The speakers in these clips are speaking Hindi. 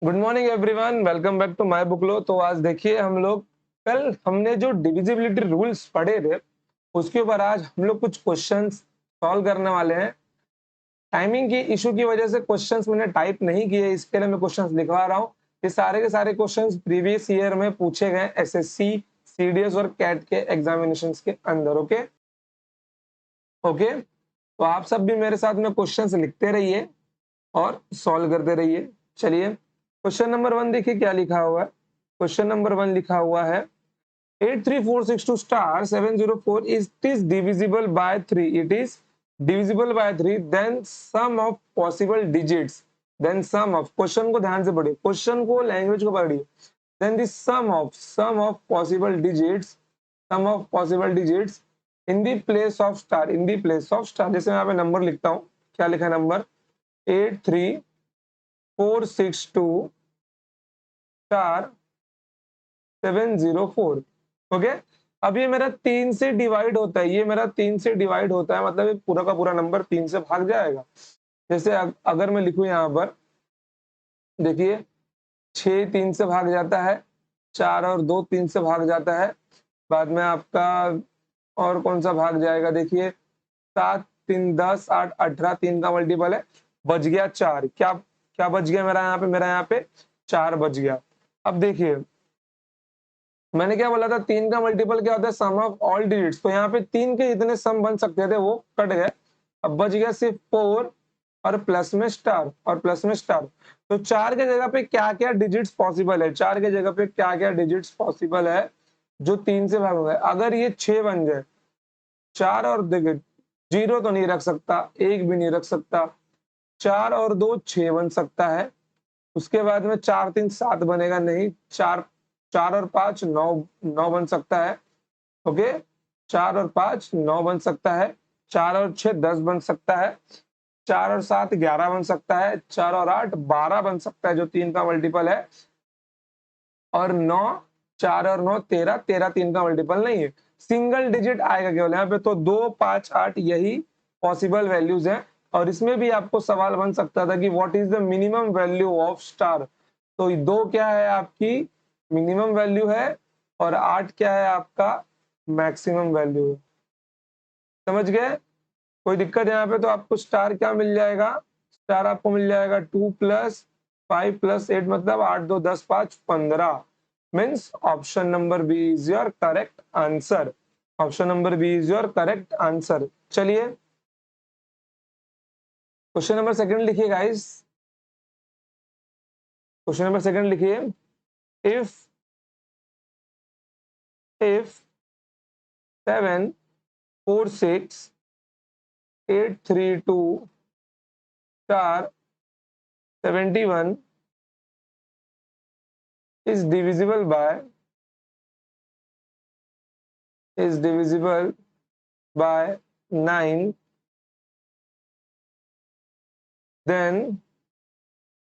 Good morning everyone, welcome back to my बुकलो। तो आज देखिए हम लोग कल हमने जो डिविजिबिलिटी रूल्स पढ़े थे उसके ऊपर आज हम लोग कुछ क्वेश्चंस सॉल्व करने वाले हैं। टाइमिंग की इशू की वजह से क्वेश्चंस मैंने टाइप नहीं किए, इसके लिए मैं क्वेश्चंस लिखवा रहा हूँ। ये सारे के सारे क्वेश्चंस प्रीवियस ईयर में पूछे गए एसएससी, सीडीएस और कैट के एग्जामिनेशंस के अंदर। ओके ओके, तो आप सब भी मेरे साथ में क्वेश्चंस लिखते रहिए और सॉल्व करते रहिए। चलिए क्वेश्चन नंबर 1 देखिए क्या लिखा हुआ है। क्वेश्चन नंबर 1 लिखा हुआ है 83462 star 704 is divisible by 3. It is divisible by 3, then sum of possible digits, then sum of, question को ध्यान से पढ़िए, क्वेश्चन को लैंग्वेज को पढ़िए। then the sum of possible digits, sum of possible digits in the place of star, in the place of star। जैसे मैं यहाँ पे नंबर लिखता हूँ, क्या लिखा है नंबर 83462 स्टार 704। ओके, अब ये मेरा 3 से डिवाइड होता है, ये मेरा 3 से डिवाइड होता है, मतलब ये पूरा का पूरा नंबर 3 से भाग जाएगा। जैसे अगर मैं लिखूं यहाँ पर, देखिए 6 3 से भाग जाता है, 4 और 2 3 से भाग जाता है, बाद में आपका और कौन सा भाग जाएगा, देखिए 7 3 10 8 18, 3 का मल्टीपल है, बच गया 4। क्या क्या बच गया मेरा यहाँ पे, मेरा यहाँ पे 4 बच गया। अब देखिए मैंने क्या बोला था, 3 का मल्टीपल क्या होता है, सम ऑफ ऑल डिजिट्स। तो यहाँ पे 3 के जितने सम बन सकते थे वो कट गए, अब बच गया सिर्फ 4 और प्लस में स्टार, और प्लस में स्टार। तो 4 के जगह पे क्या क्या डिजिट्स पॉसिबल है, 4 के जगह पे क्या क्या डिजिट्स पॉसिबल है जो 3 से भाग गए। अगर ये 6 बन जाए, 4 और देखिए 0 तो नहीं रख सकता, 1 भी नहीं रख सकता, 4 और 2 6 बन सकता है। उसके बाद में 4 3 7 बनेगा नहीं, 4 4 और 5 9 9 बन सकता है। ओके, 4 और 5 9 बन सकता है, 4 और 6 10 बन सकता है, 4 और 7 11 बन सकता है, 4 और 8 12 बन सकता है जो 3 का मल्टीपल है, और 9 4 और 9 13, 13 3 का मल्टीपल नहीं है। सिंगल डिजिट आएगा केवल यहाँ पे, तो 2 5 8 यही पॉसिबल वैल्यूज हैं। और इसमें भी आपको सवाल बन सकता था कि what is the minimum value of star. तो 2 क्या है आपकी मिनिमम वैल्यू है, और 8 क्या है आपका मैक्सिमम वैल्यू है। समझ गए? कोई दिक्कत यहाँ पे? तो आपको स्टार क्या मिल जाएगा, स्टार आपको मिल जाएगा 2 + 5 + 8, मतलब 8 2 10 5 15। Means option number B is your correct answer. Option number B is your correct answer. चलिए क्वेश्चन नंबर सेकंड लिखिए गाइस। क्वेश्चन नंबर सेकंड लिखिए, if 7 4 6 8 3 2 star 71 is divisible by 9, then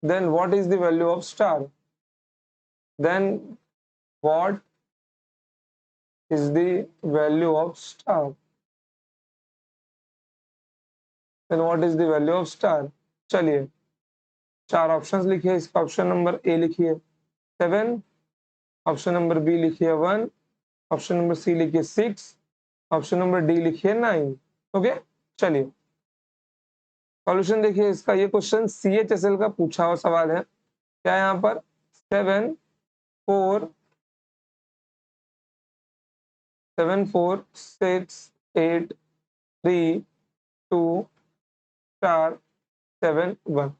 what is the value of star? Then what is the value of star? Then what is the value of star? चलिए 4 ऑप्शंस लिखिए। इसका ऑप्शन नंबर ए लिखिए 7, ऑप्शन नंबर बी लिखिए 1, ऑप्शन नंबर सी लिखिए 6, ऑप्शन नंबर डी लिखिए 9। ओके, चलिए सॉल्यूशन देखिए इसका। ये क्वेश्चन CHSL का पूछा हुआ सवाल है। क्या यहाँ पर 7 4 7 4 6 8 3 2 स्टार 7 1,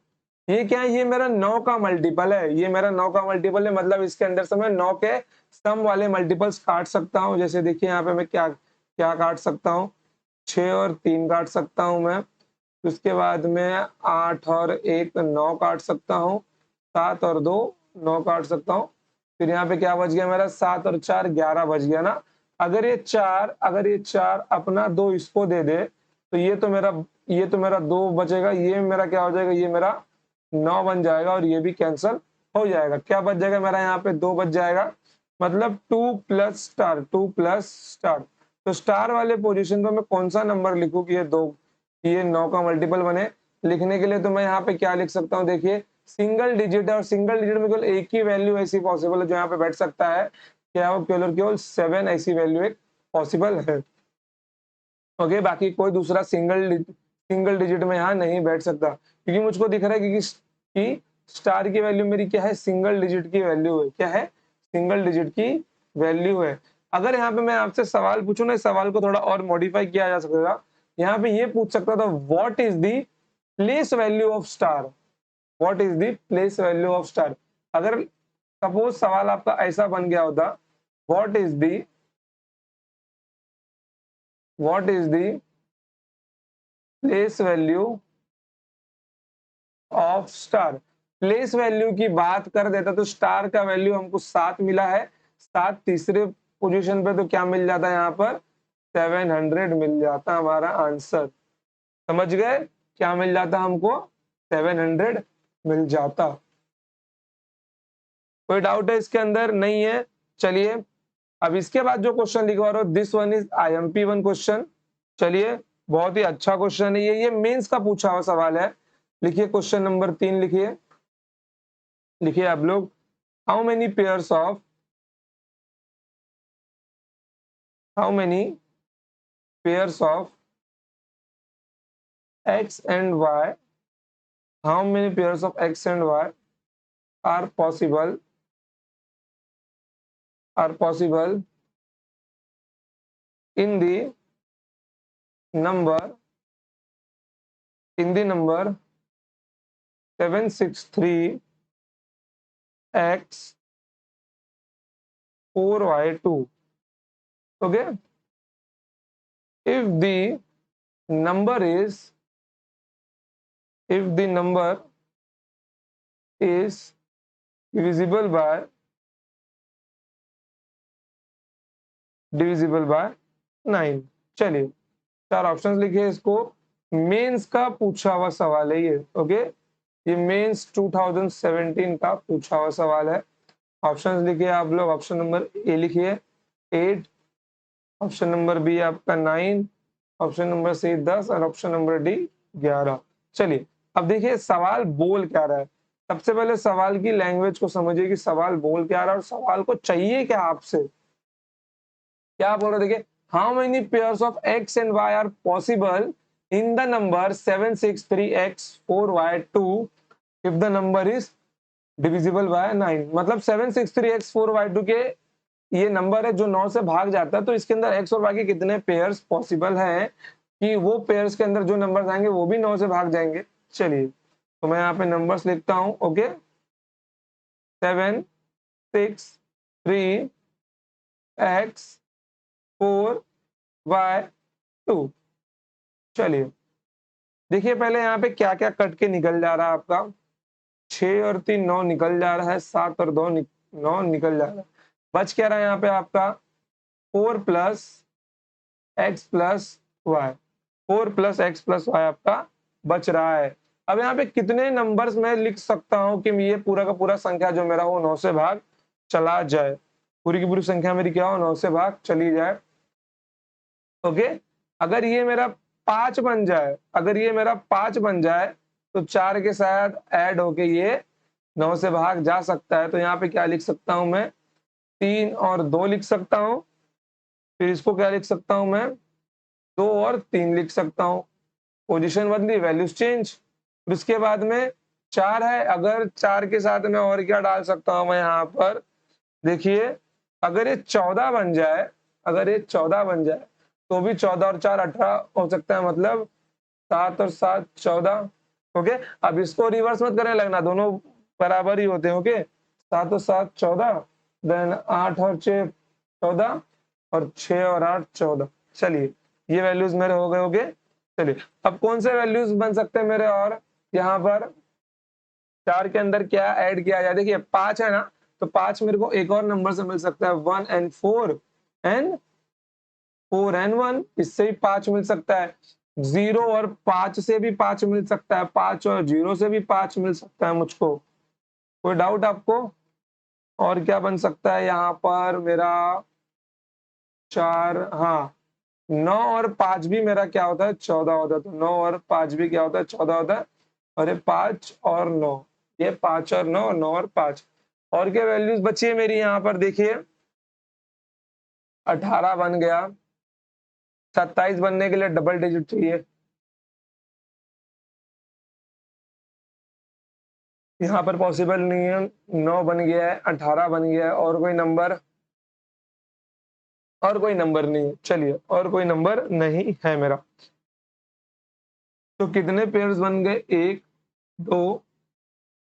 ये क्या है, ये मेरा 9 का मल्टीपल है, ये मेरा 9 का मल्टीपल है, मतलब इसके अंदर से मैं 9 के सम वाले मल्टीपल्स काट सकता हूँ। जैसे देखिए यहाँ पे मैं क्या क्या काट सकता हूँ, 6 और 3 काट सकता हूँ मैं, उसके बाद में 8 और 1 9 काट सकता हूँ, 7 और 2 9 काट सकता हूँ। फिर यहाँ पे क्या बच गया मेरा, 7 और 4 11 बच गया ना। अगर ये 4 अपना 2 इसको दे दे, तो ये तो मेरा 2 बचेगा, ये मेरा क्या हो जाएगा, ये मेरा 9 बन जाएगा, और ये भी कैंसल हो जाएगा। क्या बच जाएगा मेरा यहाँ पे 2 बच जाएगा, मतलब 2 प्लस स्टार, 2 प्लस स्टार। तो स्टार वाले पोजीशन पे मैं कौन सा नंबर लिखूं कि ये 9 का मल्टीपल बने। लिखने के लिए तो मैं यहाँ पे क्या लिख सकता हूँ, देखिए सिंगल डिजिट है और सिंगल डिजिट में केवल एक ही वैल्यू ऐसी पॉसिबल है जो यहाँ पे बैठ सकता है, क्या वो केवल और केवल 7 ऐसी वैल्यू एक पॉसिबल है। ओके, बाकी कोई दूसरा सिंगल डिजिट में यहाँ नहीं बैठ सकता, क्योंकि मुझको दिख रहा है कि स्टार की वैल्यू मेरी क्या है, सिंगल डिजिट की वैल्यू है। क्या है? सिंगल डिजिट की वैल्यू है। अगर यहाँ पे मैं आपसे सवाल पूछूं ना, इस सवाल को थोड़ा और मॉडिफाई किया जा सकता, यहाँ पे ये पूछ सकता था, what is the place value of star. What is the place value of star. अगर सपोज सवाल आपका ऐसा बन गया होता, what is the place value of star. Place value की बात कर देता तो स्टार का वैल्यू हमको 7 मिला है, 7 तीसरे पोजीशन पे, तो क्या मिल जाता है यहाँ पर, 700 मिल जाता हमारा आंसर। समझ गए? क्या मिल जाता हमको, 700 मिल जाता। कोई डाउट है इसके अंदर? नहीं है। चलिए अब इसके बाद जो क्वेश्चन लिखवा रहा हूं, this one is IMP1 question. चलिए, बहुत ही अच्छा क्वेश्चन है ये मेंस का पूछा हुआ सवाल है। लिखिए क्वेश्चन नंबर 3, लिखिए आप लोग, how many pairs of x and y, how many pairs of x and y are possible in the number 763 x 4y2. Okay, if the number is divisible by 9। चलिए 4 ऑप्शंस लिखिए इसको। मेंस का पूछा हुआ सवाल है ये। ओके, ये मेंस 2017 का पूछा हुआ सवाल है। ऑप्शंस लिखिए आप लोग। ऑप्शन नंबर ए लिखिए 8, ऑप्शन नंबर बी आपका 9, ऑप्शन नंबर सी 10 और ऑप्शन नंबर डी 11। चलिए अब देखिए सवाल बोल क्या रहा है। सबसे पहले सवाल की लैंग्वेज को समझिए कि सवाल बोल क्या रहा है और सवाल को चाहिए क्या आपसे। क्या बोल रहे, देखिए, how many pairs of X and Y are possible in the number 763x4y2 if the number is divisible by 9। मतलब 763x4y2 के ये नंबर है जो 9 से भाग जाता है, तो इसके अंदर x और y के कितने पेयर्स पॉसिबल हैं कि वो पेयर्स के अंदर जो नंबर्स आएंगे वो भी 9 से भाग जाएंगे। चलिए तो मैं यहाँ पे नंबर्स लिखता हूं। Okay, 7 6 3 x 4 y 2। चलिए देखिए पहले यहाँ पे क्या क्या कट के निकल जा रहा है आपका। 6 और 3 9 निकल जा रहा है, 7 और 2 9 निकल जा रहा है। बच क्या रहा है यहाँ पे आपका 4 plus X plus Y. 4 plus X plus Y आपका बच रहा है। अब यहाँ पे कितने नंबर्स मैं लिख सकता हूँ कि ये पूरा का पूरा संख्या जो मेरा वो 9 से भाग चला जाए। पूरी की पूरी संख्या मेरी क्या हो, 9 से भाग चली जाए। ओके, अगर ये मेरा 5 बन जाए, तो 4 के साथ ऐड होके ये 9 से भाग जा सकता है। तो यहाँ पे क्या लिख सकता हूं मैं, 3 और 2 लिख सकता हूं। फिर इसको क्या लिख सकता हूं मैं, 2 और 3 लिख सकता हूं। पोजीशन बदली, वैल्यूज चेंज। फिर उसके बाद में 4 है, अगर 4 के साथ में और क्या डाल सकता हूं मैं यहाँ पर, देखिए अगर ये 14 बन जाए, तो भी 14 और 4 18 हो सकता है, मतलब 7 और 7 14। ओके, अब इसको रिवर्स मत करने लगना, दोनों बराबर ही होते हैं। ओके, 7 और 7 14, देन 8 और 6 14 और 6 और 8 14। चलिए ये वैल्यूज मेरे हो गए। ओके, चलिए अब कौन से वैल्यूज बन सकते हैं मेरे, और यहाँ पर 4 के अंदर क्या ऐड किया जाए। देखिए 5 है ना, तो 5 मेरे को एक और नंबर से मिल सकता है, 1 and 4 and 4 and 1, इससे भी 5 मिल सकता है। 0 और 5 से भी 5 मिल सकता है, 5 और 0 से भी 5 मिल सकता है मुझको। कोई डाउट आपको? और क्या बन सकता है यहाँ पर मेरा, 4, हाँ 9 और 5 भी मेरा क्या होता है, 14 होता है। तो 9 और 5 भी क्या होता है, 14 होता है। और ये 5 और 9 ये 5 और 9, 9 और 5। और क्या वैल्यूज बची है मेरी यहाँ पर देखिए, 18 बन गया। 27 बनने के लिए डबल डिजिट चाहिए। यहाँ पर पॉसिबल नहीं है। 9 बन गया है, 18 बन गया है, और कोई नंबर? और कोई नंबर नहीं है। चलिए, और कोई नंबर नहीं है मेरा। तो कितने पेयर्स बन गए? 1, 2,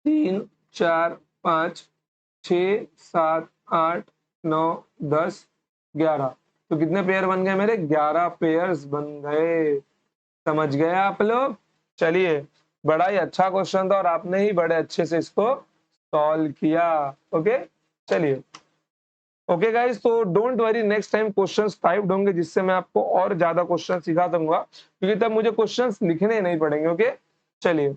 3, 4, 5, 6, 7, 8, 9, 10, 11। तो कितने पेयर बन गए मेरे? 11 पेयर्स बन गए। समझ गए आप लोग? चलिए, बड़ा ही अच्छा क्वेश्चन था और आपने ही बड़े अच्छे से इसको सॉल्व किया। ओके, चलिए। ओके गाइस, तो don't worry, next time questions typed होंगे, जिससे मैं आपको और ज्यादा क्वेश्चन सिखा दूंगा, क्योंकि तब मुझे क्वेश्चंस लिखने नहीं पड़ेंगे। ओके, चलिए।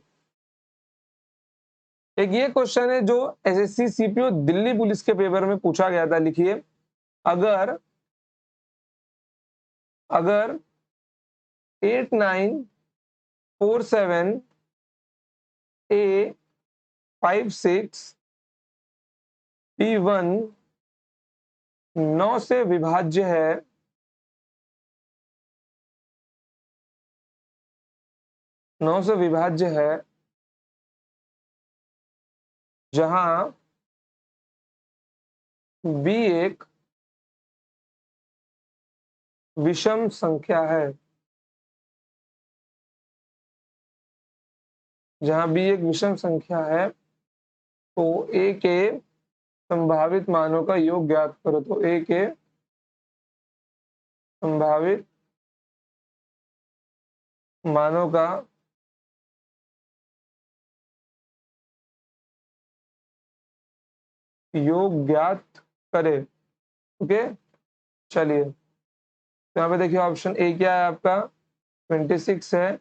एक ये क्वेश्चन है जो एसएससी सीपीओ दिल्ली पुलिस के पेपर में पूछा गया था। लिखिए, अगर अगर 8947 A56 P1 9 से विभाज्य है, 9 से विभाज्य है, जहां B एक विषम संख्या है, जहां B एक विषम संख्या है, तो A के संभावित मानों का योग ज्ञात करो। तो A के संभावित मानों का योग ज्ञात करे। ओके, चलिए। तो यहाँ पे देखिए, ऑप्शन ए क्या है आपका? 26 है।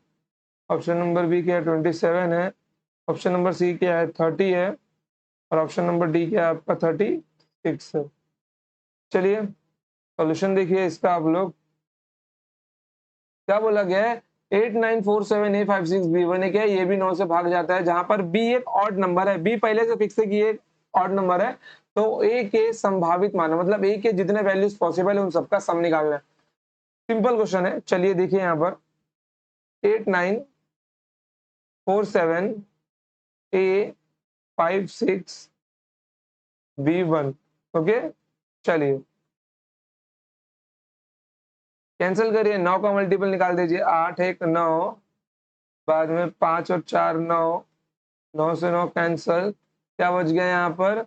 ऑप्शन नंबर बी क्या है? 27 है। ऑप्शन नंबर सी क्या है? 30 है। और ऑप्शन नंबर डी क्या है आपका? 36 है। चलिए, सॉल्यूशन देखिए इसका आप लोग। क्या बोला गया है? 8947A56B1 क्या है? ये भी 9 से भाग जाता है, जहां पर बी एक ऑड नंबर है। बी पहले से फिक्स है कि एक ऑड नंबर है, तो ए के संभावित मान, मतलब ए के जितने वैल्यूज पॉसिबल है उन सबका सम निकालना है। सिंपल क्वेश्चन है। चलिए देखिए यहाँ पर, 8947A56B1। ओके, चलिए कैंसिल करिए, 9 का मल्टीपल निकाल दीजिए। 8 1 9, बाद में 5 और 4 9, 9 से 9 कैंसल। क्या बच गया यहाँ पर?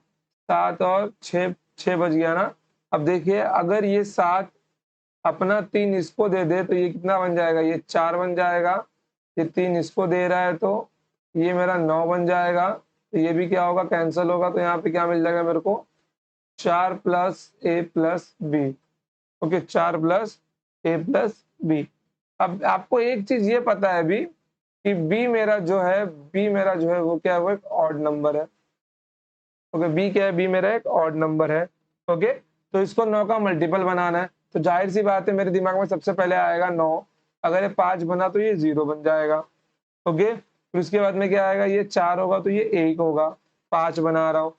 7 और 6, 6 बच गया ना। अब देखिए, अगर ये 7 अपना 3 इसको दे दे तो ये कितना बन जाएगा? ये 4 बन जाएगा। ये 3 इसको दे रहा है तो ये मेरा 9 बन जाएगा। तो ये भी क्या होगा? कैंसिल होगा। तो यहाँ पे क्या मिल जाएगा मेरे को? 4 प्लस ए प्लस बी। ओके, 4 प्लस ए प्लस बी। अब आपको एक चीज ये पता है भी कि बी मेरा जो है वो क्या है? वो एक ऑड नंबर है। ओके, बी क्या है? बी मेरा एक ऑड नंबर है। ओके, तो इसको 9 का मल्टीपल बनाना है, तो जाहिर सी बात है मेरे दिमाग में सबसे पहले आएगा 9। अगर ये 5 बना तो ये 0 बन जाएगा। ओके, फिर उसके बाद में क्या आएगा? ये 4 होगा तो ये 1 होगा। 5 बना रहा हूँ।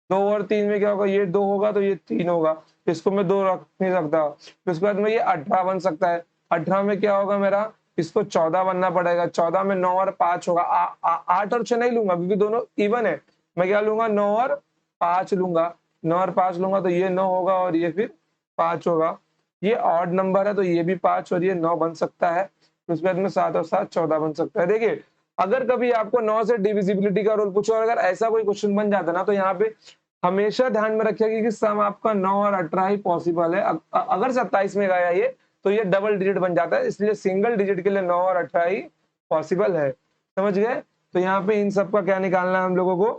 2 और 3 में क्या होगा? ये 2 होगा तो ये 3 होगा। इसको मैं 2 रख नहीं सकता। फिर उसके बाद में ये 18 बन सकता है। 18 में क्या होगा मेरा? इसको 14 बनना पड़ेगा। 14 में 9 और 5 होगा। 8 और 6 नहीं लूंगा क्योंकि दोनों इवन है। मैं क्या लूंगा? 9 और 5 लूंगा। 9 और 5 लूंगा तो ये 9 होगा और ये फिर 5 होगा। ये ऑड नंबर है तो ये भी 5 और ये 9 बन सकता है। फिर उसके बाद में 7 और 7 14 बन सकता है। देखिए, अगर कभी आपको 9 से डिविजिबिलिटी का रूल पूछो और अगर ऐसा कोई क्वेश्चन बन जाता ना, तो यहाँ पे हमेशा ध्यान में रखिएगा कि सम आपका 9 और 18 ही पॉसिबल है। अगर 27 में गया ये तो ये डबल डिजिट बन जाता है, इसलिए सिंगल डिजिट के लिए 9 और 18 ही पॉसिबल है। समझ गए? तो यहाँ पे इन सब का क्या निकालना है हम लोगों को?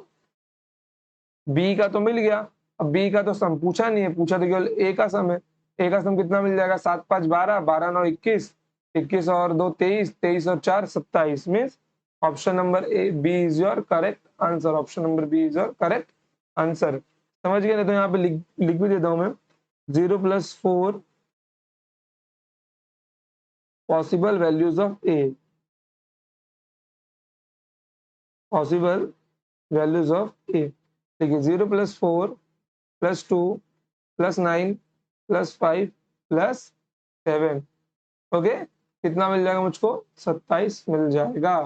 बी का तो मिल गया। अब बी का तो सम पूछा नहीं है, पूछा तो केवल ए का सम है। ए का सम कितना मिल जाएगा? 7 5 12, 12 9 21, 21 और 2 23, 23 और 4 27। Means option number A B is your correct answer. Option number B is your correct answer. समझ गए? नहीं तो यहाँ पे लिख भी देता हूं मैं। 0 + 4 possible values of a. Possible values of a. देखिए 0 + 4 + 2 + 9 + 5 + 7। ओके, कितना मिल जाएगा मुझको? 27 मिल जाएगा।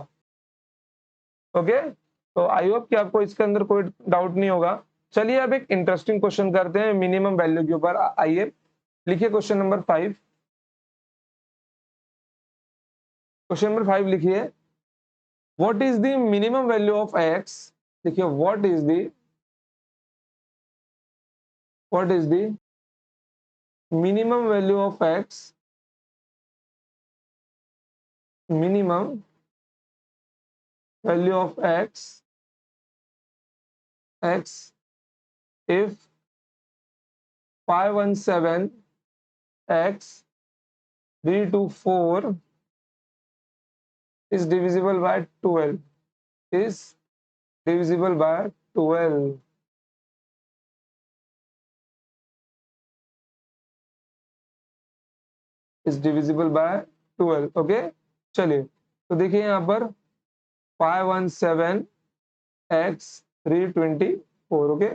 ओके, तो आई होप कि आपको इसके अंदर कोई डाउट नहीं होगा। चलिए अब एक इंटरेस्टिंग क्वेश्चन करते हैं मिनिमम वैल्यू के ऊपर। आइए लिखिए क्वेश्चन नंबर 5। क्वेश्चन नंबर 5 लिखिए, what is the minimum value of x. देखिए what is the minimum value of x, minimum value of x if 517 x 324 is divisible by 12, is divisible by 12। is divisible by 12। Okay, चलिए तो देखिए यहाँ पर 517 x 324। ओके,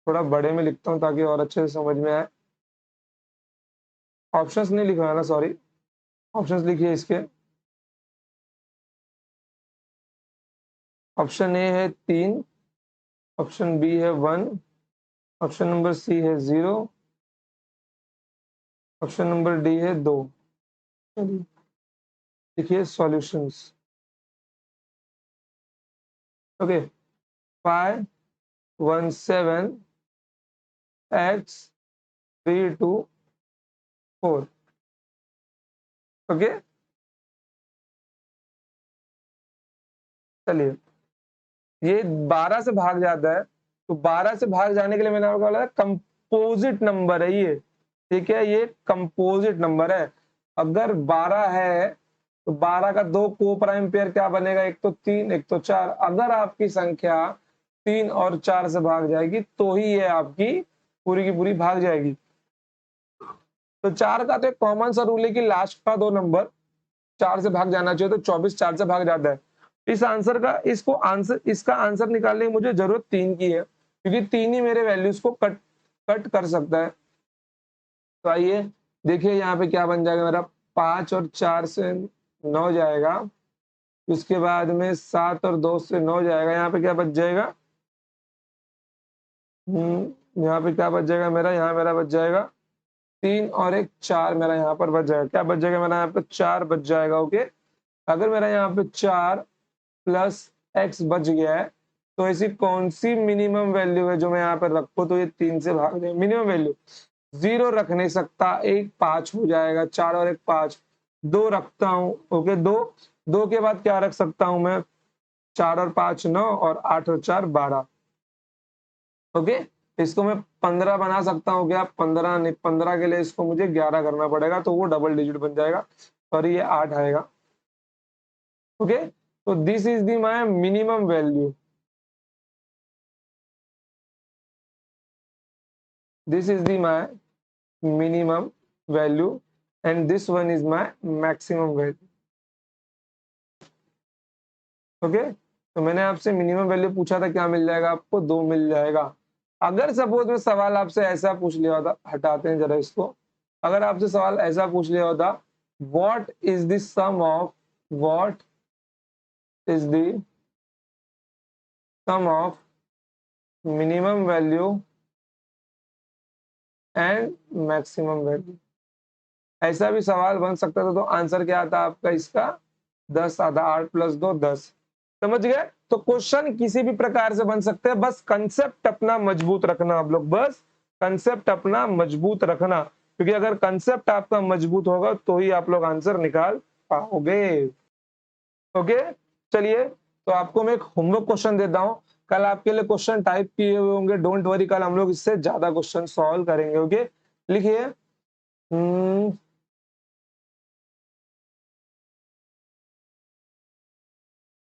थोड़ा बड़े में लिखता हूँ ताकि और अच्छे से समझ में आए। ऑप्शंस नहीं लिखवाना, सॉरी, ऑप्शंस लिखिए इसके। ऑप्शन ए है 3, ऑप्शन बी है 1, ऑप्शन नंबर सी है 0, ऑप्शन नंबर डी है 2। देखिए सॉल्यूशंस। Okay, 517 x 324। ओके, चलिए ये 12 से भाग जाता है, तो 12 से भाग जाने के लिए मैंने आपको बोला कंपोजिट नंबर है ये। ठीक है, ये कंपोजिट नंबर है। अगर 12 है तो 12 का 2 को प्राइम पेयर क्या बनेगा? एक तो 3, एक तो 4। अगर आपकी संख्या 3 और 4 से भाग जाएगी तो ही ये आपकी पूरी की पूरी भाग जाएगी। तो 4 का तो एक कॉमन सा रूल है कि लास्ट का 2 नंबर 4 से भाग जाना चाहिए, तो 24 4 से भाग जाता है। इस आंसर का इसका आंसर निकालने की मुझे जरूरत 3 की है, क्योंकि 3 ही मेरे वैल्यूज को कट कर सकता है। तो आइए देखिए यहाँ पे क्या बन जाएगा मेरा। 5 और 4 से 9 जाएगा, उसके बाद में 7 और 2 से 9 जाएगा। यहाँ पे क्या बच जाएगा? यहाँ पे क्या बच जाएगा मेरा? यहाँ मेरा बच जाएगा 3 और 1 4 मेरा यहाँ पर बच जाएगा। क्या बच जाएगा मेरा? यहाँ पे 4 बच जाएगा। ओके, अगर मेरा यहाँ पे 4 प्लस x बच गया है, तो ऐसी कौन सी मिनिमम वैल्यू है जो मैं यहाँ पर रखूं तो ये 3 से भाग जाए? मिनिमम वैल्यू 0 रख नहीं सकता, 1 5 हो जाएगा। 4 और 1 5, 2 रखता हूँ। ओके, 2 के बाद क्या रख सकता हूँ मैं? 4 और 5 9, और 8 और 4 12। ओके, इसको मैं 15 बना सकता हूँ क्या? 15 नहीं, 15 के लिए इसको मुझे 11 करना पड़ेगा, तो वो डबल डिजिट बन जाएगा। सॉरी, ये 8 आएगा। ओके, तो this is the my minimum value, this is the my minimum value and this one is my maximum value। Okay, तो मैंने आपसे मिनिमम वैल्यू पूछा था, क्या मिल जाएगा आपको? 2 मिल जाएगा। अगर सपोज में सवाल आपसे ऐसा पूछ लिया होता, हटाते हैं जरा इसको, अगर आपसे सवाल ऐसा पूछ लिया होता, what is the sum of, what is the sum of minimum value and maximum value, ऐसा भी सवाल बन सकता था। तो आंसर क्या आता आपका इसका? 10 आधा, 8 + 2 10। समझ गए? तो क्वेश्चन किसी भी प्रकार से बन सकते हैं, बस कंसेप्ट अपना मजबूत रखना आप लोग, बस कंसेप्ट अपना मजबूत रखना, क्योंकि अगर कंसेप्ट आपका मजबूत होगा तो ही आप लोग आंसर निकाल पाओगे। ओके, चलिए तो आपको मैं एक होमवर्क क्वेश्चन देता हूं। कल आपके लिए क्वेश्चन टाइप किए हुए होंगे, डोंट वरी, कल हम लोग इससे ज्यादा क्वेश्चन सॉल्व करेंगे। ओके, लिखिए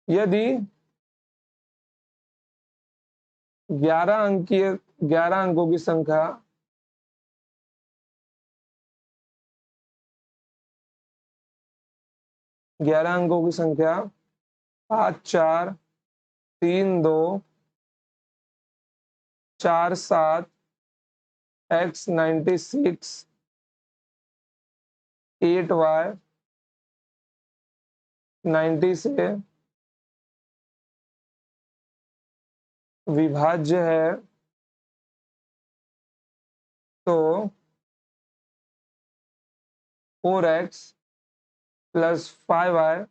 यदि 11 अंकों की संख्या 5 4 3 2 4 7 x 96 8y 90 से विभाज्य है तो 4x प्लस 5y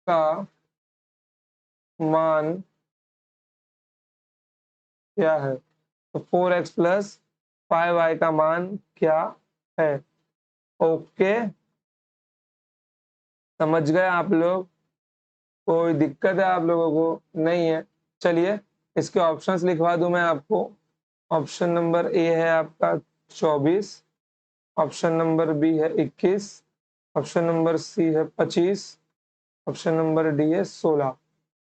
का मान क्या है। तो 4x प्लस 5y का मान क्या है। ओके, समझ गए आप लोग? कोई दिक्कत है आप लोगों को? नहीं है। चलिए इसके ऑप्शंस लिखवा दूं मैं आपको। ऑप्शन नंबर ए है आपका 24, ऑप्शन नंबर बी है 21, ऑप्शन नंबर सी है 25, ऑप्शन नंबर डी है 16।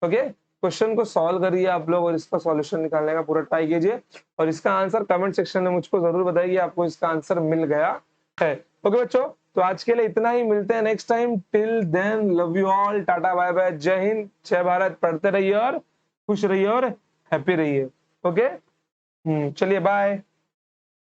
ओके, क्वेश्चन को सॉल्व करिए आप लोग और इसका सॉल्यूशन निकालने का पूरा ट्राई कीजिए और इसका आंसर कमेंट सेक्शन में मुझको जरूर बताइए आपको इसका आंसर मिल गया है। ओके बच्चों, तो आज के लिए इतना ही, मिलते हैं next time. Till then love you all, tata bye bye, जय हिंद, जय भारत। पढ़ते रहिए और खुश रहिए और हैप्पी रहिए। ओके, चलिए बाय।